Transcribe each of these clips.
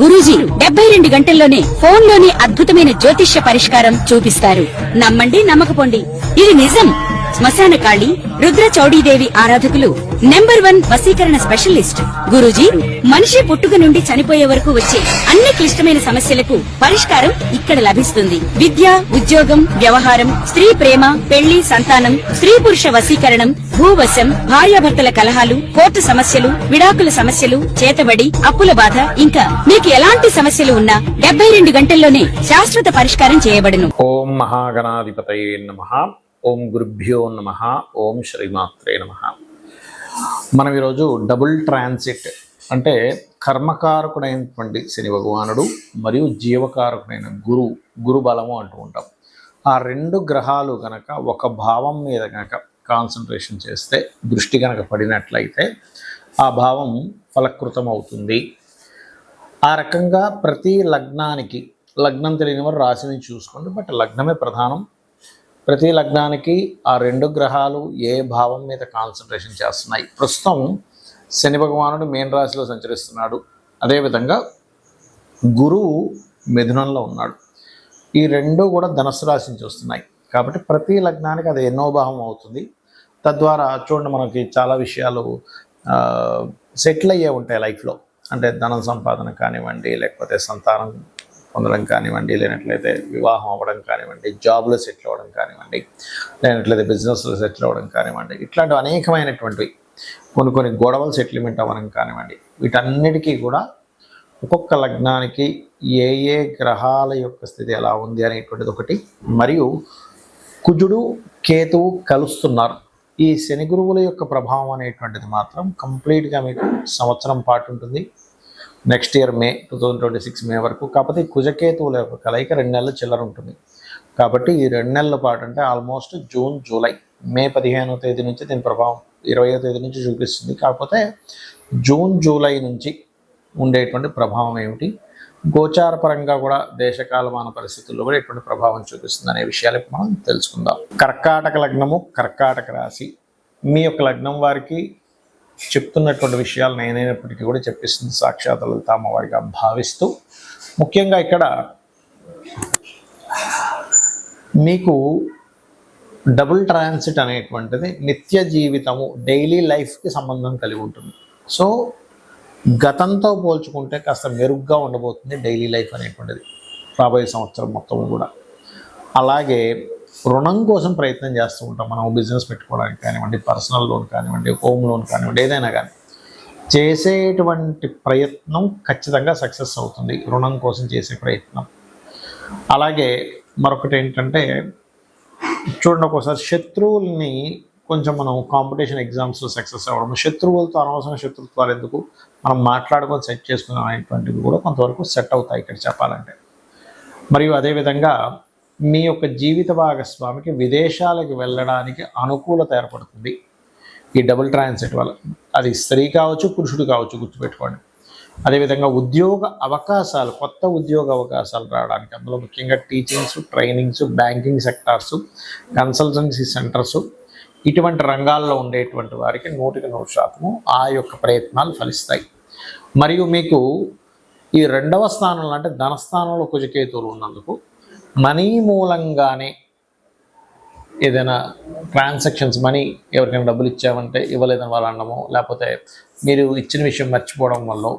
గురూజీ 72 గంటల్లోనే ఫోన్ లోని అద్భుతమైన జ్యోతిష్య పరిష్కారం చూపిస్తారు. నమ్మండి, నమ్మకపోండి, ఇది నిజం. శ్మశాన కాళి రుద్ర చౌడీదేవి ఆరాధకులు నంబర్ 1 వశీకరణ స్పెషలిస్ట్. గురూజీ మనిషి పుట్టుక నుండి చనిపోయే వరకు వచ్చే అన్ని క్లిష్టమైన సమస్యలకు పరిష్కారం ఇక్కడ లభిస్తుంది. విద్య, ఉద్యోగం, వ్యవహారం, స్త్రీ ప్రేమ, పెళ్లి, సంతానం, స్త్రీ పురుష వశీకరణం, భూవశం, భార్యాభర్తల కలహాలు, కోర్టు సమస్యలు, విడాకుల సమస్యలు, చేతబడి, అప్పుల బాధ, ఇంకా మీకు ఎలాంటి సమస్యలు ఉన్నా 72 గంటల్లోనే శాశ్వత పరిష్కారం చేయబడును. ఓం మహాగణాధిపతయే నమః. ఓం గురుభ్యో నమః. ఓం శ్రీమాత్రే నమః. మనం ఈరోజు డబుల్ ట్రాన్సిట్ అంటే కర్మకారకుడైనటువంటి శని భగవానుడు మరియు జీవకారకుడైన గురు బలము అంటూ ఉంటాం. ఆ రెండు గ్రహాలు గనక ఒక భావం మీద గనక కాన్సన్ట్రేషన్ చేస్తే, దృష్టి గనక పడినట్లయితే ఆ భావం ఫలకృతం అవుతుంది. ఆ రకంగా ప్రతి లగ్నానికి, లగ్నం తెలియని వారు రాశిని చూసుకోండి, బట్ లగ్నమే ప్రధానం. ప్రతి లగ్నానికి ఆ రెండు గ్రహాలు ఏ భావం మీద కాన్సన్ట్రేషన్ చేస్తున్నాయి. ప్రస్తుతం శని భగవానుడు మీన రాశిలో సంచరిస్తున్నాడు. అదేవిధంగా గురువు మిథునంలో ఉన్నాడు. ఈ రెండు కూడా ధనుసు రాశి నుంచి వస్తున్నాయి. కాబట్టి ప్రతి లగ్నానికి అది ఎన్నో భావం అవుతుంది. తద్వారా చూడండి, మనకి చాలా విషయాలు సెటిల్ అయ్యే ఉంటాయి లైఫ్లో. అంటే ధనం సంపాదన కానివ్వండి, లేకపోతే సంతానం పొందడం కానివ్వండి, లేనట్లయితే వివాహం అవ్వడం కానివ్వండి, జాబ్లో సెటిల్ అవ్వడం కానివ్వండి, లేనట్లయితే బిజినెస్లో సెటిల్ అవ్వడం కానివ్వండి, ఇట్లాంటి అనేకమైనటువంటివి కొన్ని గొడవలు సెటిల్మెంట్ అవ్వడం కానివ్వండి, వీటన్నిటికీ కూడా ఒక్కొక్క లగ్నానికి ఏ ఏ గ్రహాల యొక్క స్థితి ఎలా ఉంది అనేటువంటిది ఒకటి. మరియు కుజుడు కేతువు కలుస్తున్నారు. ఈ శని గురువుల యొక్క ప్రభావం అనేటువంటిది మాత్రం కంప్లీట్గా మీకు సంవత్సరం పాటు ఉంటుంది. నెక్స్ట్ ఇయర్ మే 2026 మే వరకు. కాకపోతే కుజకేతువుల యొక్క కలయిక 2 నెలల చిల్లర ఉంటుంది. కాబట్టి ఈ 2 నెలల పాటు అంటే ఆల్మోస్ట్ జూన్, జూలై, మే 15వ తేదీ నుంచి దీని ప్రభావం 20వ తేదీ నుంచి చూపిస్తుంది. కాకపోతే జూన్, జూలై నుంచి ఉండేటువంటి ప్రభావం ఏమిటి, గోచార పరంగా కూడా దేశకాలమాన పరిస్థితుల్లో కూడా ఎటువంటి ప్రభావం చూపిస్తుంది అనే విషయాలు ఇప్పుడు మనం తెలుసుకుందాం. కర్కాటక లగ్నము, కర్కాటక రాశి, మీ యొక్క లగ్నం వారికి చెప్తున్నటువంటి విషయాలు నేనైనప్పటికీ కూడా చెప్పిస్తుంది సాక్షాత్ లలిత అమ్మవారిగా భావిస్తూ, ముఖ్యంగా ఇక్కడ మీకు డబుల్ ట్రాన్సిట్ అనేటువంటిది నిత్య జీవితము, డైలీ లైఫ్కి సంబంధం కలిగి ఉంటుంది. సో గతంతో పోల్చుకుంటే కాస్త మెరుగ్గా ఉండబోతుంది డైలీ లైఫ్ అనేటువంటిది రాబోయే సంవత్సరం మొత్తం కూడా. అలాగే రుణం కోసం ప్రయత్నం చేస్తూ ఉంటాం మనం. బిజినెస్ పెట్టుకోవడానికి కానివ్వండి, పర్సనల్ లోన్ కానివ్వండి, హోమ్ లోన్ కానివ్వండి, ఏదైనా కానీ చేసేటువంటి ప్రయత్నం ఖచ్చితంగా సక్సెస్ అవుతుంది, రుణం కోసం చేసే ప్రయత్నం. అలాగే మరొకటి ఏంటంటే, చూడండి, ఒక్కోసారి శత్రువుల్ని కొంచెం మనం కాంపిటీషన్ ఎగ్జామ్స్లో సక్సెస్ అవ్వడం, శత్రువులతో అనవసరం శత్రుత్వాలు ఎందుకు, మనం మాట్లాడుకొని సెట్ చేసుకున్నాం అనేటువంటివి కూడా కొంతవరకు సెట్ అవుతాయి ఇక్కడ చెప్పాలంటే. మరియు అదేవిధంగా మీ యొక్క జీవిత భాగస్వామికి విదేశాలకు వెళ్ళడానికి అనుకూలత ఏర్పడుతుంది ఈ డబుల్ ట్రాన్సిట్ వల్ల. అది స్త్రీ కావచ్చు, పురుషుడు కావచ్చు, గుర్తుపెట్టుకోండి. అదేవిధంగా ఉద్యోగ అవకాశాలు, కొత్త ఉద్యోగ అవకాశాలు రావడానికి, అందులో ముఖ్యంగా teachings, trainings, banking sectors, consultancy centres, ఇటువంటి రంగాల్లో ఉండేటువంటి వారికి 100% ఆ యొక్క ప్రయత్నాలు ఫలిస్తాయి. మరియు మీకు ఈ 2వ స్థానంలో అంటే ధనస్థానంలో కుజకేతువులు ఉన్నందుకు మనీ మూలంగానే ఏదైనా ట్రాన్సాక్షన్స్, మనీ ఎవరికైనా డబ్బులు ఇచ్చామంటే ఇవ్వలేదని వాళ్ళు అనడము, లేకపోతే మీరు ఇచ్చిన విషయం మర్చిపోవడం వల్ల,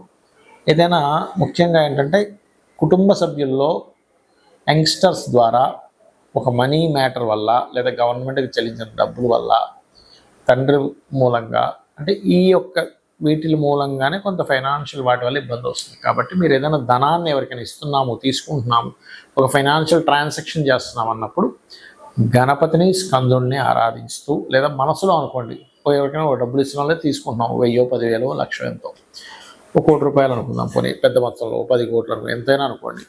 ఏదైనా ముఖ్యంగా ఏంటంటే కుటుంబ సభ్యుల్లో యంగ్స్టర్స్ ద్వారా ఒక మనీ మ్యాటర్ వల్ల, లేదా గవర్నమెంట్కి చెల్లించిన డబ్బుల వల్ల, తండ్రి మూలంగా, అంటే ఈ యొక్క వీటి మూలంగానే కొంత ఫైనాన్షియల్ వాటి వల్ల ఇబ్బంది వస్తుంది. కాబట్టి మీరు ఏదైనా ధనాన్ని ఎవరికైనా ఇస్తున్నాము, తీసుకుంటున్నాము, ఒక ఫైనాన్షియల్ ట్రాన్సాక్షన్ చేస్తున్నాం అన్నప్పుడు గణపతిని, స్కందుడిని ఆరాధిస్తూ, లేదా మనసులో అనుకోండి, ఎవరికైనా ఒక డబ్బులు ఇస్తున్న వాళ్ళే తీసుకుంటున్నాము, 1000, 10,000, 1,00,000 ఎంతో, 1 కోటి రూపాయలు అనుకుందాం, పోనీ పెద్ద మొత్తంలో 10 కోట్లు ఎంతైనా అనుకోండి.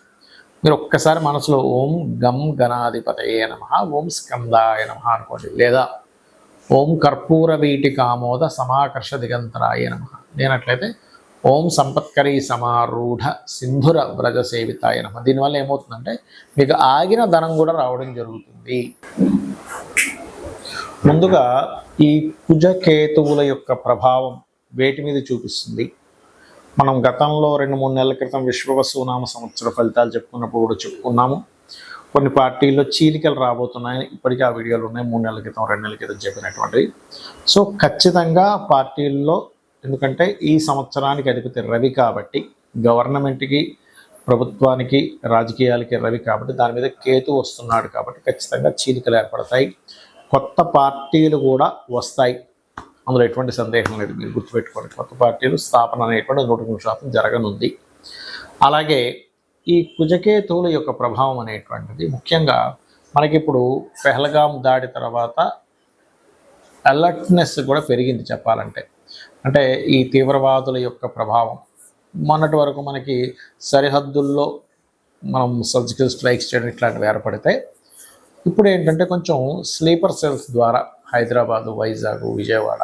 మీరు ఒక్కసారి మనసులో ఓం గం గణాధిపతయే నమః, ఓం స్కందాయ నమః అనుకోండి, లేదా ఓం కర్పూర వీటికామోద సమాకర్ష దిగంతరాయ నమః లేనట్లయితే ఓం సంపత్కరీ సమారూఢ సింధుర వ్రజ సేవితాయ నమః. దీనివల్ల ఏమవుతుందంటే మీకు ఆగిన ధనం కూడా రావడం జరుగుతుంది. ముందుగా ఈ కుజకేతువుల యొక్క ప్రభావం వేటి మీద చూపిస్తుంది, మనం గతంలో 2-3 నెలల క్రితం విశ్వవసునామ సంవత్సర ఫలితాలు చెప్పుకున్నప్పుడు కూడా చెప్పుకున్నాము. కొన్ని పార్టీల్లో చీలికలు రాబోతున్నాయి, ఇప్పటికీ ఆ వీడియోలు ఉన్నాయి, 3 నెలల క్రితం 2 నెలల క్రితం చెప్పినటువంటివి. సో ఖచ్చితంగా పార్టీల్లో, ఎందుకంటే ఈ సంవత్సరానికి అధిపతి రవి కాబట్టి, గవర్నమెంట్కి, ప్రభుత్వానికి, రాజకీయాలకి రవి కాబట్టి, దాని మీద కేతు వస్తున్నాడు కాబట్టి ఖచ్చితంగా చీలికలు ఏర్పడతాయి. కొత్త పార్టీలు కూడా వస్తాయి, అందులో ఎటువంటి సందేహం లేదు. మీరు గుర్తుపెట్టుకోండి, కొత్త పార్టీలు స్థాపన అనేటువంటి 100% జరగనుంది. అలాగే ఈ కుజకేతువుల యొక్క ప్రభావం అనేటువంటిది ముఖ్యంగా మనకి ఇప్పుడు పెహల్గాం దాడి తర్వాత అలర్ట్నెస్ కూడా పెరిగింది చెప్పాలంటే. అంటే ఈ తీవ్రవాదుల యొక్క ప్రభావం మొన్నటి వరకు మనకి సరిహద్దుల్లో మనం సర్జికల్ స్ట్రైక్స్ చేయడం ఇట్లాంటివి ఏర్పడితే, ఇప్పుడు ఏంటంటే కొంచెం స్లీపర్ సెల్స్ ద్వారా హైదరాబాదు, వైజాగ్, విజయవాడ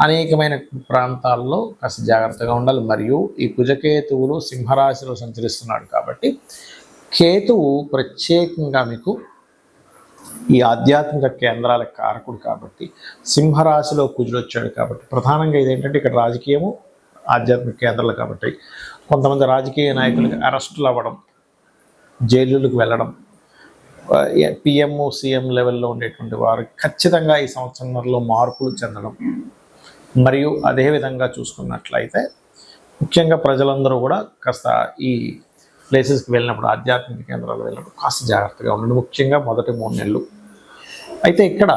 అనేకమైన ప్రాంతాల్లో కాస్త జాగ్రత్తగా ఉండాలి. మరియు ఈ కుజకేతువులు సింహరాశిలో సంచరిస్తున్నాడు కాబట్టి, కేతువు ప్రత్యేకంగా మీకు ఈ ఆధ్యాత్మిక కేంద్రాల కారకుడు కాబట్టి, సింహరాశిలో కుజుడు వచ్చాడు కాబట్టి, ప్రధానంగా ఇదేంటంటే ఇక్కడ రాజకీయము, ఆధ్యాత్మిక కేంద్రాలు కాబట్టి కొంతమంది రాజకీయ నాయకులకి అరెస్టులు అవ్వడం, జైలులకు వెళ్ళడం, పిఎం సీఎం లెవెల్లో ఉండేటువంటి వారు ఖచ్చితంగా ఈ సంవత్సరంలో మార్పులు చెందడం, మరియు అదేవిధంగా చూసుకున్నట్లయితే ముఖ్యంగా ప్రజలందరూ కూడా కాస్త ఈ ప్లేసెస్కి వెళ్ళినప్పుడు, ఆధ్యాత్మిక కేంద్రాలు వెళ్ళినప్పుడు కాస్త జాగ్రత్తగా ఉండండి, ముఖ్యంగా మొదటి 3 నెలలు. అయితే ఇక్కడ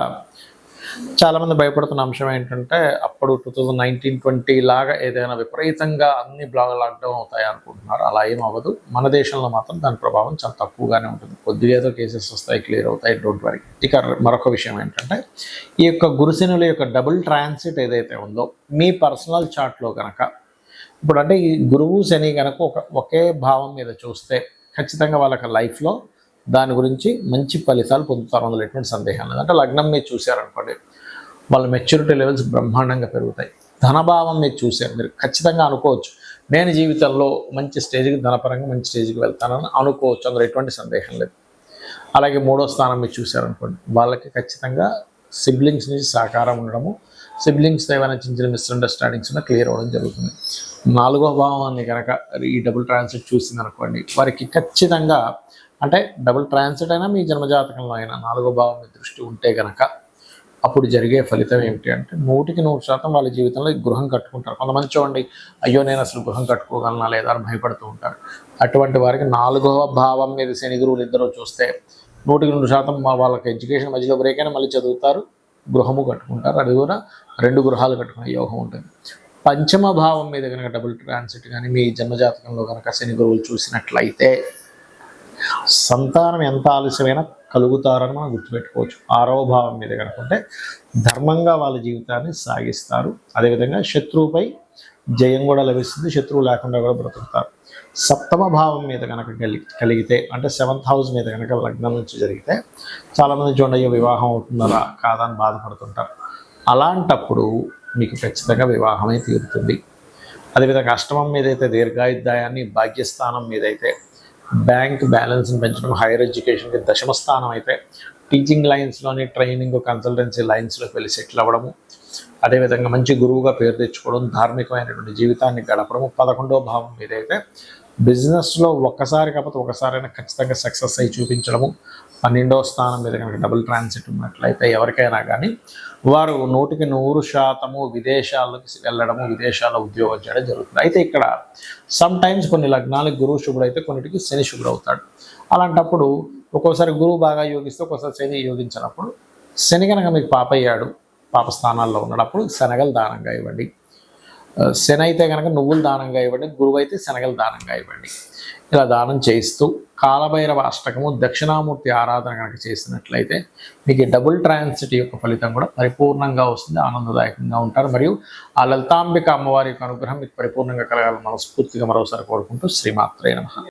చాలామంది భయపడుతున్న అంశం ఏంటంటే, అప్పుడు 2019-20 లాగా ఏదైనా విపరీతంగా అన్ని లాక్డౌన్ అవుతాయి అనుకుంటున్నారు. అలా ఏం అవ్వదు. మన దేశంలో మాత్రం దాని ప్రభావం చాలా తక్కువగానే ఉంటుంది. కొద్దిగా ఏదో కేసెస్ వస్తాయి, క్లియర్ అవుతాయి, డోంట్ వరీ. ఇక మరొక విషయం ఏంటంటే, ఈ యొక్క గురుశనుల యొక్క డబుల్ ట్రాన్సిట్ ఏదైతే ఉందో మీ పర్సనల్ చార్ట్లో కనుక, ఇప్పుడు అంటే ఈ గురువు శని కనుక ఒకే భావం మీద చూస్తే ఖచ్చితంగా వాళ్ళకి లైఫ్లో దాని గురించి మంచి ఫలితాలు పొందుతారు, అందులో ఎటువంటి సందేహం లేదు. అంటే లగ్నం మీరు చూశారనుకోండి, వాళ్ళ మెచ్యూరిటీ లెవెల్స్ బ్రహ్మాండంగా పెరుగుతాయి. ధనభావం మీరు చూశారు, మీరు ఖచ్చితంగా అనుకోవచ్చు నేను జీవితంలో మంచి స్టేజ్కి, ధనపరంగా మంచి స్టేజ్కి వెళ్తానని అనుకోవచ్చు, అందులో ఎటువంటి సందేహం లేదు. అలాగే 3వ స్థానం మీరు చూశారనుకోండి, వాళ్ళకి ఖచ్చితంగా సిబ్లింగ్స్ నుంచి సహకారం ఉండడము, సిబ్లింగ్స్ ఏమైనా చిన్న చిన్న మిస్అండర్స్టాండింగ్స్ ఉన్నా క్లియర్ అవ్వడం జరుగుతుంది. 4వ భావాన్ని కనుక ఈ డబుల్ ట్రాన్సిట్ చూసిందనుకోండి, వారికి ఖచ్చితంగా, అంటే డబుల్ ట్రాన్సిట్ అయినా మీ జన్మజాతకంలో అయినా 4వ భావం మీద దృష్టి ఉంటే కనుక అప్పుడు జరిగే ఫలితం ఏమిటి అంటే 100% వాళ్ళ జీవితంలో గృహం కట్టుకుంటారు. కొంతమంది చూడండి, అయ్యో నేను అసలు గృహం కట్టుకోగలనా లేదా అని భయపడుతూ ఉంటారు. అటువంటి వారికి 4వ భావం మీద శని గురువులు ఇద్దరు చూస్తే 100% వాళ్ళకి ఎడ్యుకేషన్ మధ్యలో బ్రేక్ అయినా మళ్ళీ చదువుతారు, గృహము కట్టుకుంటారు. అది కూడా 2 గృహాలు కట్టుకునే యోగం ఉంటుంది. 5వ భావం మీద కనుక డబుల్ ట్రాన్సిట్ కానీ మీ జన్మజాతకంలో కనుక శని గురువులు చూసినట్లయితే సంతానం ఎంత ఆలస్యమైనా కలుగుతారని మనం గుర్తుపెట్టుకోవచ్చు. 6వ భావం మీద కనుకుంటే ధర్మంగా వాళ్ళ జీవితాన్ని సాగిస్తారు. అదేవిధంగా శత్రువుపై జయం కూడా లభిస్తుంది, శత్రువు లేకుండా కూడా బ్రతుకుతారు. 7వ భావం మీద కనుక కలిగితే, అంటే 7th హౌస్ మీద కనుక లగ్నం నుంచి జరిగితే చాలామంది చూడండి వివాహం అవుతుందా కాదని బాధపడుతుంటారు. అలాంటప్పుడు మీకు ఖచ్చితంగా వివాహమే తీరుతుంది. అదేవిధంగా 8వ మీద అయితే దీర్ఘాయుర్దాయాన్ని, భాగ్యస్థానం మీద అయితే బ్యాంక్ బ్యాలెన్స్ని పెంచడం, హైయర్ ఎడ్యుకేషన్కి 10వ స్థానం అయితే టీచింగ్ లైన్స్లోని, ట్రైనింగ్, కన్సల్టెన్సీ లైన్స్లోకి వెళ్ళి సెటిల్ అవ్వడము, అదేవిధంగా మంచి గురువుగా పేరు తెచ్చుకోవడం, ధార్మికమైనటువంటి జీవితాన్ని గడపడము. 11వ భావం మీద అయితే బిజినెస్లో ఒక్కసారి కాకపోతే ఒకసారైనా ఖచ్చితంగా సక్సెస్ అయి చూపించడము. 12వ స్థానం మీద కనుక డబుల్ ట్రాన్సిట్ ఉన్నట్లయితే ఎవరికైనా కానీ వారు 100% విదేశాలకు వెళ్ళడము, విదేశాల్లో ఉద్యోగం చేయడం జరుగుతుంది. అయితే ఇక్కడ సమ్ టైమ్స్ కొన్ని లగ్నాలకు గురువు శుభుడు అయితే కొన్నిటికి శని శుభుడు అవుతాడు. అలాంటప్పుడు ఒక్కోసారి గురువు బాగా యోగిస్తే ఒక్కోసారి శని యోగించినప్పుడు, శని కనుక మీకు పాపయ్యాడు, పాప స్థానాల్లో ఉన్నప్పుడు శనగలు దానంగా ఇవ్వండి. శని అయితే కనుక నువ్వులు దానంగా ఇవ్వండి, గురువు అయితే శనగలు దానంగా ఇవ్వండి. ఇలా దానం చేయిస్తూ కాలభైరవ అష్టకము, దక్షిణామూర్తి ఆరాధన కనుక చేసినట్లయితే మీకు డబుల్ ట్రాన్సిట్ యొక్క ఫలితం కూడా పరిపూర్ణంగా వస్తుంది, ఆనందదాయకంగా ఉంటారు. మరియు ఆ లలితాంబిక అమ్మవారి యొక్క అనుగ్రహం మీకు పరిపూర్ణంగా కలగాలని మనస్ఫూర్తిగా మరోసారి కోరుకుంటూ శ్రీమాత్రే నమః.